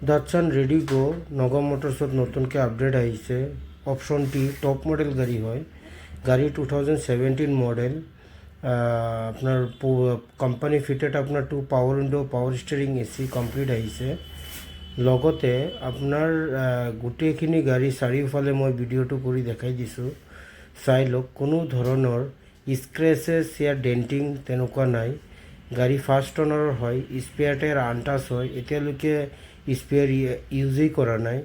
দাটসান ready go Naga মোটরছত নতুনকৈ update আহিছে। Option T top model গাড়ী হয়। গাড়ী 2017 মডেল। আপোনাৰ কোম্পানী ফিটেড আপোনাৰ 2 power window, power steering, AC complete আহিছে। লগতে আপোনাৰ গোটেইখিনি গাড়ী চাৰিওফালে মই ভিডিঅ'টো কৰি দেখাই দিছোঁ, চাই লওক। কোনো ধৰণৰ স্ক্ৰেচেছ ইয়া ডেণ্টিং তেনেকুৱা নাই। গাড়ী ফাৰ্ষ্ট অনাৰৰ হয়। স্পেয়াৰ টায়াৰ আনটাচ হয়, এতিয়ালৈকে স্পেয়াৰ ইউজেই কৰা নাই।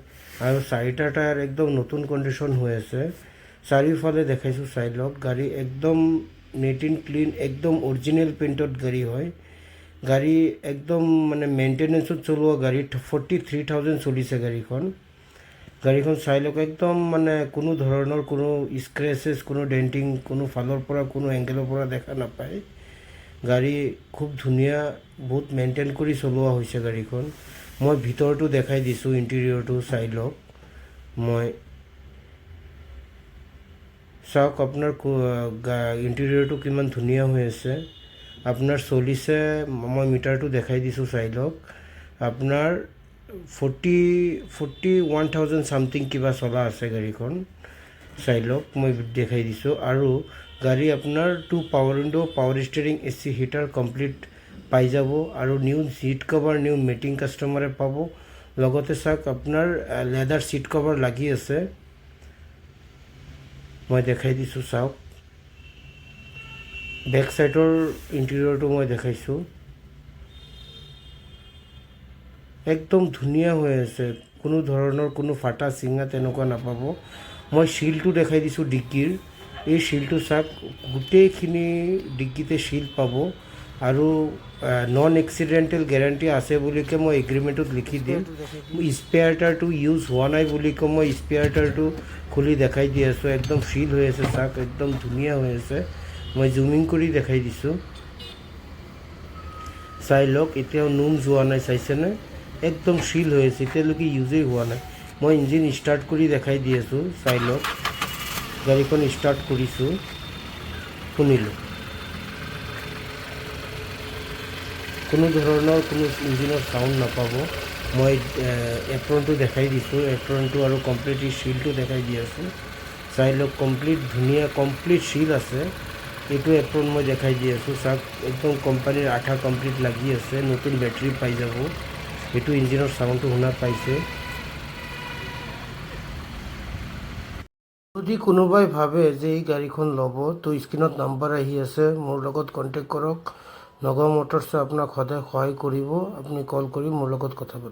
আৰু চাৰিটা টায়াৰ একদম নতুন কণ্ডিশ্যন হৈ আছে। চাৰিওফালে দেখাইছোঁ, চাই লওক। গাড়ী একদম নেট এণ্ড ক্লিন, একদম অৰিজিনেল পেইণ্টত গাড়ী হয়। গাড়ী একদম মানে মেইনটেনেঞ্চত চলোৱা গাড়ী। 43,000 চলিছে গাড়ীখন। গাড়ীখন চাই লওক, একদম মানে কোনো ধৰণৰ কোনো স্ক্ৰেচেছ, কোনো ডেণ্টিং কোনো ফালৰ পৰা, কোনো এংগেলৰ পৰা দেখা নাপায়। গাড়ী খুব ধুনীয়া, বহুত মেইনটেইন কৰি চলোৱা হৈছে গাড়ীখন। মই ভিতৰটো দেখাই দিছোঁ, ইণ্টেৰিয়ৰটো চাই লওক। মই চাওক আপোনাৰ ইণ্টেৰিয়ৰটো কিমান ধুনীয়া হৈ আছে। আপোনাৰ চলিছে, মই মিটাৰটো দেখাই দিছোঁ, চাই লওক। আপোনাৰ 41,000 চামথিং কিবা চলা আছে গাড়ীখন, চাই লওক। মই দেখাই দিছোঁ। আৰু গাড়ী আপোনাৰ 2 power window, power steering, AC heater complete পাই যাব। আৰু নিউ ছিট কভাৰ, নিউ মেটিং কাষ্টমাৰে পাব। লগতে চাওক, আপোনাৰ লেডাৰ ছিট কভাৰ লাগি আছে, মই দেখাই দিছোঁ, চাওক। বেক চাইডৰ ইণ্টেৰিয়ৰটো মই দেখাইছোঁ, একদম ধুনীয়া হৈ আছে। কোনো ধৰণৰ কোনো ফাটা চিঙা তেনেকুৱা নাপাব। মই শিলটো দেখাই দিছোঁ ডিক্কিৰ। এই শিলটো চাওক, গোটেইখিনি ডিক্কিতে শিল পাব। আৰু নন এক্সিডেণ্টেল গেৰাণ্টি আছে বুলিকৈ মই এগ্ৰিমেণ্টত লিখি দিম। স্পেয়াৰ টায়াৰটো ইউজ হোৱা নাই বুলি কৈ মই স্পেয়াৰ টায়াৰটো খুলি দেখাই দি আছোঁ। একদম ফিল হৈ আছে, চাওক, একদম ধুনীয়া হৈ আছে। মই জুমিং কৰি দেখাই দিছোঁ, চাই লওক। এতিয়াও নোম যোৱা নাই, চাইছেনে? একদম শিল হৈ আছে, এতিয়ালৈকে ইউজেই হোৱা নাই। মই ইঞ্জিন ষ্টাৰ্ট কৰি দেখাই দি আছোঁ, চাই লওক। গাড়ীখন ষ্টাৰ্ট কৰিছোঁ, শুনিলোঁ। কোনো ধৰণৰ কোনো ইঞ্জিনৰ চাউণ্ড নাপাব। মই এপ্ৰনটো দেখাই দিছোঁ, এপ্ৰনটো আৰু কমপ্লিট শিলটো দেখাই দি আছোঁ, চাই লওক। কমপ্লিট ধুনীয়া, কমপ্লিট শিল আছে। এইটো এপ্ৰন মই দেখাই দি আছোঁ, চাওক। একদম কোম্পানীৰ আঠা কমপ্লিট লাগি আছে। নতুন বেটাৰী পাই যাব। এইটো ইঞ্জিনৰ চাউণ্ডটো শুনা পাইছে। যদি কোনোবাই ভাবে যে এই গাড়ীখন ল'ব, তো স্ক্ৰীণত নাম্বাৰ আহি আছে, মোৰ লগত কণ্টেক্ট কৰক। নগা মটৰ্ছে আপোনাক সদায় সহায় কৰিব। আপুনি কল কৰি মোৰ লগত কথা পাতিব।